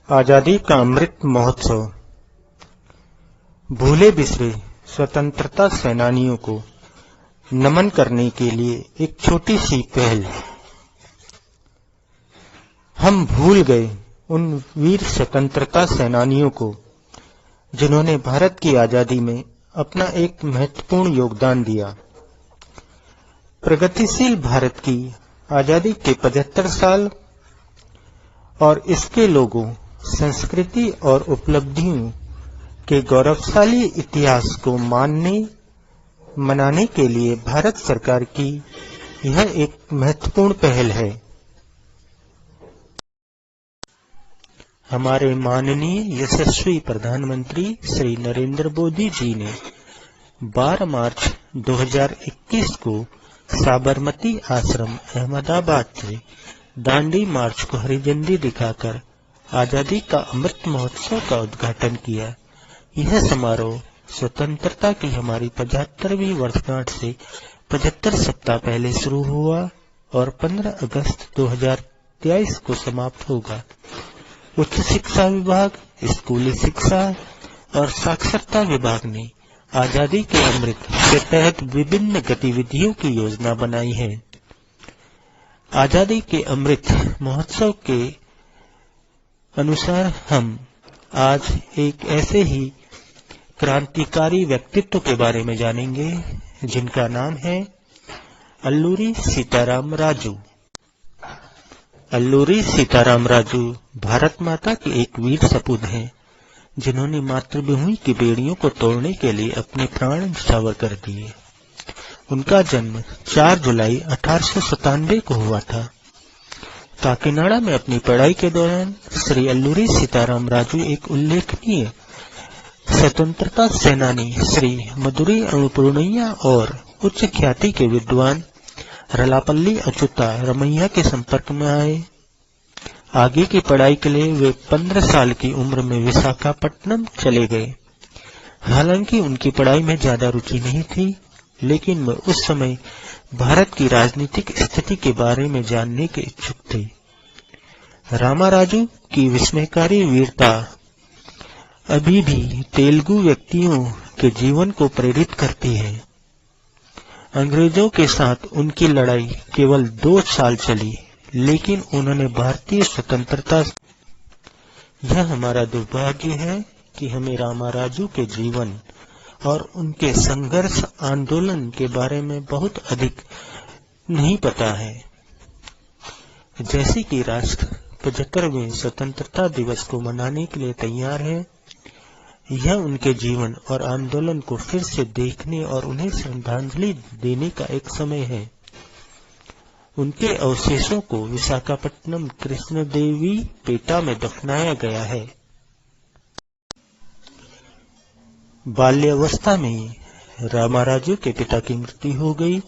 आजादी का अमृत महोत्सव। भूले बिसरे स्वतंत्रता सेनानियों को नमन करने के लिए एक छोटी सी पहल। हम भूल गए उन वीर स्वतंत्रता सेनानियों को जिन्होंने भारत की आजादी में अपना एक महत्वपूर्ण योगदान दिया। प्रगतिशील भारत की आजादी के 75 साल और इसके लोगों, संस्कृति और उपलब्धियों के गौरवशाली इतिहास को मनाने के लिए भारत सरकार की यह एक महत्वपूर्ण पहल है। हमारे माननीय यशस्वी प्रधानमंत्री श्री नरेंद्र मोदी जी ने 12 मार्च 2021 को साबरमती आश्रम अहमदाबाद से दांडी मार्च को हरी झंडी दिखाकर आजादी का अमृत महोत्सव का उद्घाटन किया। यह समारोह स्वतंत्रता की हमारी 75वीं वर्षगांठ से 75 सप्ताह पहले शुरू हुआ और 15 अगस्त 2023 को समाप्त होगा। उच्च शिक्षा विभाग, स्कूली शिक्षा और साक्षरता विभाग ने आजादी के अमृत के तहत विभिन्न गतिविधियों की योजना बनाई है। आजादी के अमृत महोत्सव के अनुसार हम आज एक ऐसे ही क्रांतिकारी व्यक्तित्व के बारे में जानेंगे जिनका नाम है अल्लूरी सीताराम राजू। अल्लूरी सीताराम राजू भारत माता के एक वीर सपूत हैं जिन्होंने मातृभूमि की बेड़ियों को तोड़ने के लिए अपने प्राण न्यौछावर कर दिए। उनका जन्म 4 जुलाई 1897 को हुआ था। काकीनाडा में अपनी पढ़ाई के दौरान श्री अल्लूरी सीताराम राजू एक उल्लेखनीय स्वतंत्रता सेनानी श्री मदुरै अन्नपूर्णैया और उच्च ख्याति के विद्वान रलापल्ली अच्युता रमैया के संपर्क में आए। आगे की पढ़ाई के लिए वे 15 साल की उम्र में विशाखापट्टनम चले गए। हालांकि उनकी पढ़ाई में ज्यादा रुचि नहीं थी, लेकिन वे उस समय भारत की राजनीतिक स्थिति के बारे में जानने के इच्छुक थे। रामाराजू की विस्मयकारी वीरता अभी भी तेलुगु व्यक्तियों के जीवन को प्रेरित करती है। अंग्रेजों के साथ उनकी लड़ाई केवल 2 साल चली, लेकिन उन्होंने भारतीय स्वतंत्रता। यह हमारा दुर्भाग्य है कि हमें रामाराजू के जीवन और उनके संघर्ष आंदोलन के बारे में बहुत अधिक नहीं पता है। जैसे कि राष्ट्र 75वें स्वतंत्रता दिवस को मनाने के लिए तैयार है, यह उनके जीवन और आंदोलन को फिर से देखने और उन्हें श्रद्धांजलि देने का एक समय है। उनके अवशेषों को विशाखापट्टनम कृष्णदेवी पेटा में दफनाया गया है। बाल्यावस्था में रामाराजू के पिता की मृत्यु हो गई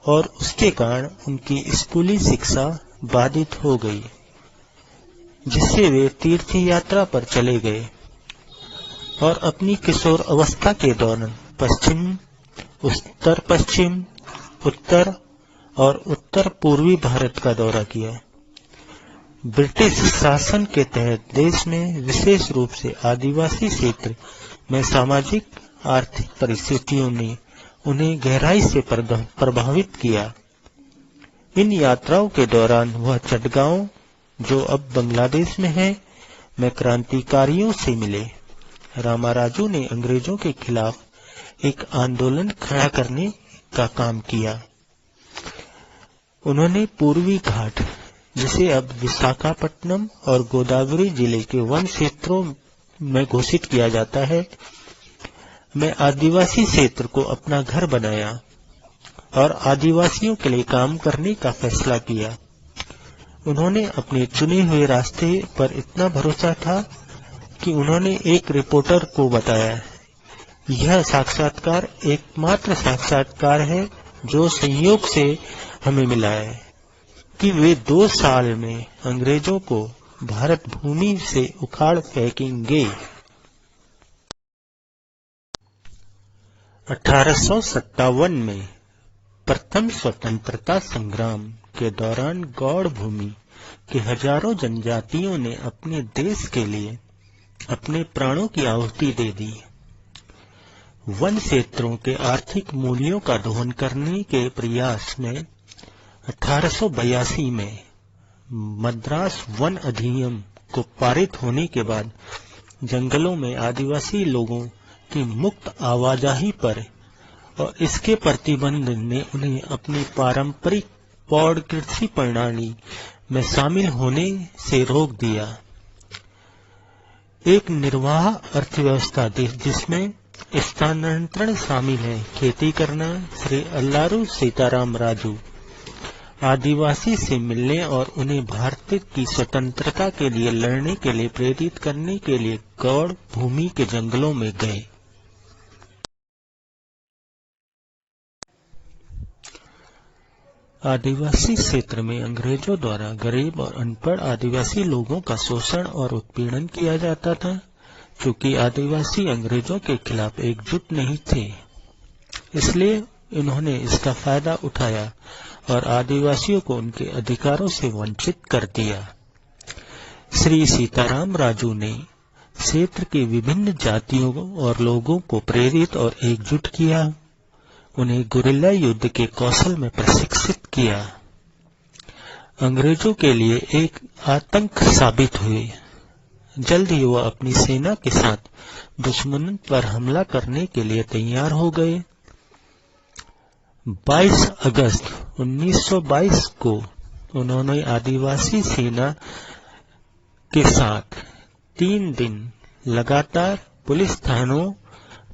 और उसके कारण उनकी स्कूली शिक्षा बाधित हो गई, जिससे वे तीर्थ यात्रा पर चले गए और अपनी किशोर अवस्था के दौरान पश्चिम, उत्तर पश्चिम, उत्तर और उत्तर पूर्वी भारत का दौरा किया। ब्रिटिश शासन के तहत देश में विशेष रूप से आदिवासी क्षेत्र में सामाजिक आर्थिक परिस्थितियों ने उन्हें गहराई से प्रभावित किया। इन यात्राओं के दौरान वह चटगांव, जो अब बांग्लादेश में है, में क्रांतिकारियों से मिले। रामाराजू ने अंग्रेजों के खिलाफ एक आंदोलन खड़ा करने का काम किया। उन्होंने पूर्वी घाट, जिसे अब विशाखापट्टनम और गोदावरी जिले के वन क्षेत्रों में घोषित किया जाता है, में आदिवासी क्षेत्र को अपना घर बनाया और आदिवासियों के लिए काम करने का फैसला किया। उन्होंने अपने चुने हुए रास्ते पर इतना भरोसा था कि उन्होंने एक रिपोर्टर को बताया, यह साक्षात्कार एकमात्र साक्षात्कार है जो संयोग से हमें मिला है कि वे 2 साल में अंग्रेजों को भारत भूमि से उखाड़ फेंकेंगे। 1857 में प्रथम स्वतंत्रता संग्राम के दौरान गौड़ भूमि कि हजारों जनजातियों ने अपने देश के लिए अपने प्राणों की आहुति दे दी। वन क्षेत्रों के आर्थिक मूल्यों का दोहन करने के प्रयास में 1882 में मद्रास वन अधिनियम को पारित होने के बाद जंगलों में आदिवासी लोगों की मुक्त आवाजाही पर और इसके प्रतिबंध ने उन्हें अपनी पारंपरिक पौड़ कृषि प्रणाली में शामिल होने से रोक दिया। एक निर्वाह अर्थव्यवस्था जिसमें स्थानांतरण शामिल है, खेती करना। श्री अल्लारू सीताराम राजू आदिवासी से मिलने और उन्हें भारत की स्वतंत्रता के लिए लड़ने के लिए प्रेरित करने के लिए गौड़ भूमि के जंगलों में गए। आदिवासी क्षेत्र में अंग्रेजों द्वारा गरीब और अनपढ़ आदिवासी लोगों का शोषण और उत्पीड़न किया जाता था। चूंकि आदिवासी अंग्रेजों के खिलाफ एकजुट नहीं थे, इसलिए इन्होंने इसका फायदा उठाया और आदिवासियों को उनके अधिकारों से वंचित कर दिया। श्री सीताराम राजू ने क्षेत्र के विभिन्न जातियों और लोगों को प्रेरित और एकजुट किया, उन्हें गुरिल्ला युद्ध के कौशल में प्रशिक्षित किया। अंग्रेजों के लिए एक आतंक साबित हुए। जल्द ही वह अपनी सेना के साथ दुश्मन पर हमला करने के लिए तैयार हो गए। 22 अगस्त 1922 को उन्होंने आदिवासी सेना के साथ 3 दिन लगातार पुलिस थानों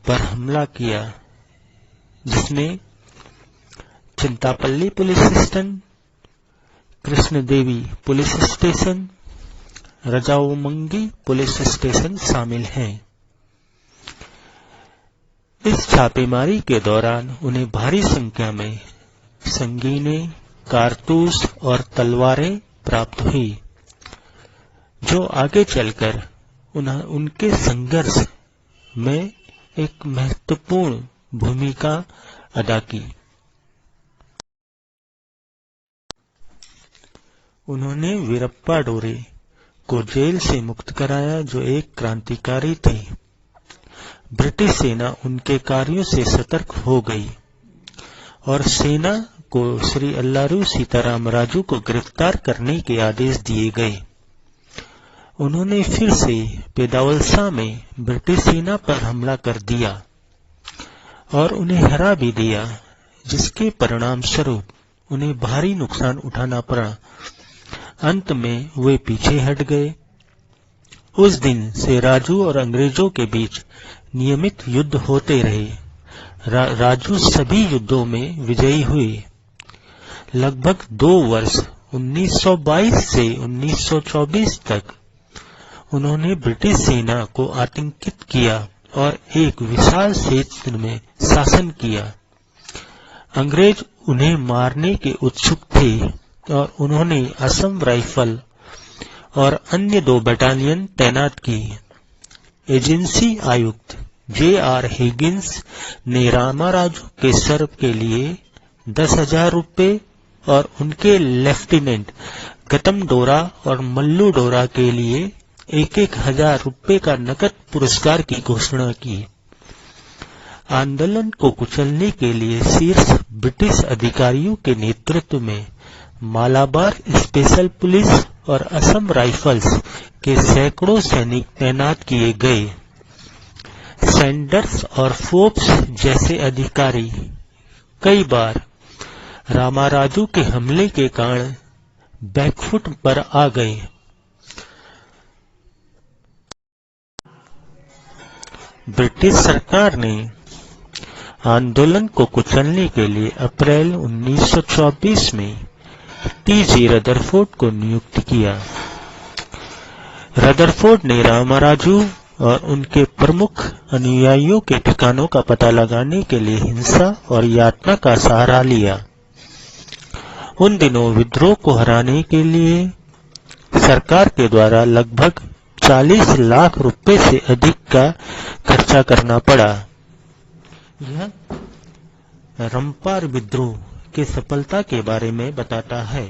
पर हमला किया, जिसमें Chintapalli police station, Krishnadevi police station, Rajavommangi police station शामिल हैं। इस छापेमारी के दौरान उन्हें भारी संख्या में संगीनें, कारतूस और तलवारें प्राप्त हुई, जो आगे चलकर उनके संघर्ष में एक महत्वपूर्ण भूमिका अदा की। उन्होंने वीरप्पा डोरे को जेल से मुक्त कराया, जो एक क्रांतिकारी थे। ब्रिटिश सेना उनके कार्यों से सतर्क हो गई और सेना को श्री अल्लारू सीताराम राजू को गिरफ्तार करने के आदेश दिए गए। उन्होंने फिर से पेदावलसा में ब्रिटिश सेना पर हमला कर दिया और उन्हें हरा भी दिया, जिसके परिणाम स्वरूप उन्हें भारी नुकसान उठाना पड़ा। अंत में वे पीछे हट गए। उस दिन से राजू और अंग्रेजों के बीच नियमित युद्ध होते रहे। राजू सभी युद्धों में विजयी हुए। लगभग 2 वर्ष 1922 से 1924 तक उन्होंने ब्रिटिश सेना को आतंकित किया और एक विशाल क्षेत्र में शासन किया। अंग्रेज उन्हें मारने के उत्सुक थे और उन्होंने असम राइफल और अन्य 2 बटालियन तैनात किए। एजेंसी आयुक्त J.R. हिगिंस ने रामाराजू के सर के लिए 10,000 रुपये और उनके लेफ्टिनेंट गतम डोरा और मल्लू डोरा के लिए 1,000 रुपये का नकद पुरस्कार की घोषणा की। आंदोलन को कुचलने के लिए शीर्ष ब्रिटिश अधिकारियों के नेतृत्व में मालाबार स्पेशल पुलिस और असम राइफल्स के सैकड़ों सैनिक तैनात किए गए। सैंडर्स और फोर्ब्स जैसे अधिकारी कई बार रामाराजू के हमले के कारण बैकफुट पर आ गए। ब्रिटिश सरकार ने आंदोलन को कुचलने के लिए अप्रैल 1924 में T.J. रदरफोर्ड को नियुक्त किया। रदरफोर्ड ने रामाराजू और उनके प्रमुख अनुयायियों के ठिकानों का पता लगाने के लिए हिंसा और यातना का सहारा लिया। उन दिनों विद्रोह को हराने के लिए सरकार के द्वारा लगभग 40 लाख रुपए से अधिक का खर्चा करना पड़ा। यह रंपार विद्रोह की सफलता के बारे में बताता है।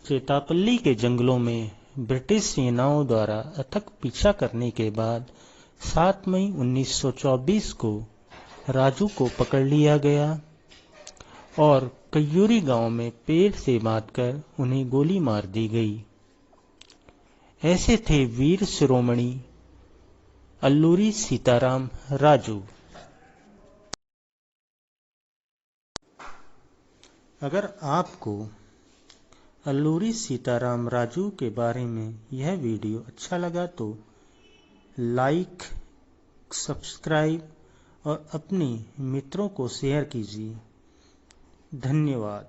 चेतापल्ली के जंगलों में ब्रिटिश सेनाओं द्वारा अथक पीछा करने के बाद 7 मई 1924 को राजू को पकड़ लिया गया और कयूरी गांव में पेड़ से बांधकर उन्हें गोली मार दी गई। ऐसे थे वीर शिरोमणि अल्लूरी सीताराम राजू। अगर आपको अल्लूरी सीताराम राजू के बारे में यह वीडियो अच्छा लगा तो लाइक, सब्सक्राइब और अपने मित्रों को शेयर कीजिए। धन्यवाद।